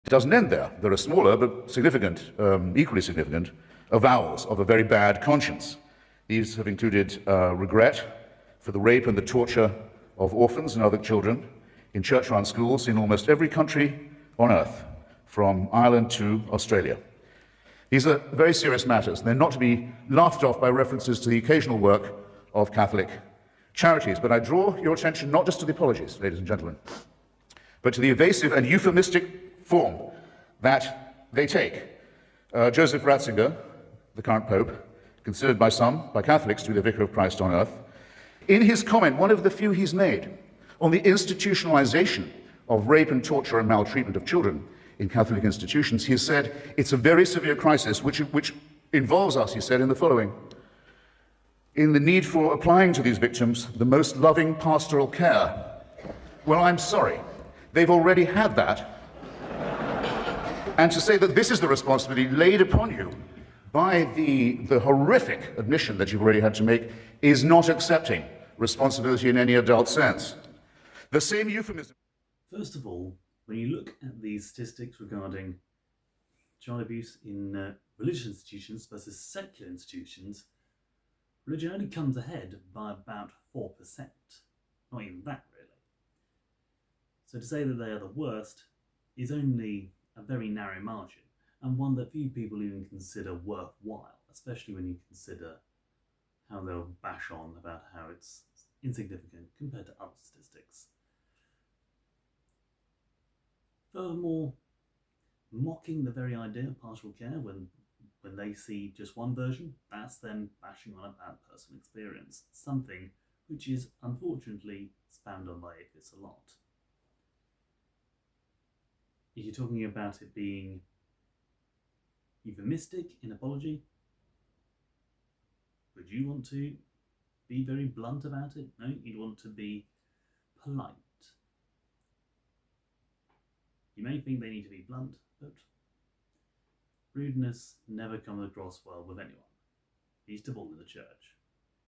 It doesn't end there. There are smaller but significant, equally significant, avowals of a very bad conscience. These have included regret for the rape and the torture of orphans and other children in church-run schools in almost every country on earth, from Ireland to Australia. These are very serious matters. They're not to be laughed off by references to the occasional work of Catholic charities. But I draw your attention not just to the apologies, ladies and gentlemen, but to the evasive and euphemistic form that they take. Joseph Ratzinger, the current Pope, considered by some, by Catholics, to be the Vicar of Christ on earth, in his comment, one of the few he's made, on the institutionalization of rape and torture and maltreatment of children in Catholic institutions, he has said, it's a very severe crisis which involves us, he said, in the following: in the need for applying to these victims the most loving pastoral care. Well, I'm sorry, they've already had that. And to say that this is the responsibility laid upon you by the horrific admission that you've already had to make is not accepting responsibility in any adult sense. The same euphemism. First of all, when you look at these statistics regarding child abuse in religious institutions versus secular institutions, religion only comes ahead by about 4%. Not even that, really. So to say that they are the worst is only a very narrow margin, and one that few people even consider worthwhile, especially when you consider how they'll bash on about how it's insignificant compared to other statistics. Furthermore, mocking the very idea of pastoral care when they see just one version, that's them bashing on a bad personal experience, something which is unfortunately spammed on by atheists a lot. If you're talking about it being euphemistic in apology, would you want to be very blunt about it? No, you'd want to be polite. You may think they need to be blunt, but rudeness never comes across well with anyone, least of all in the church.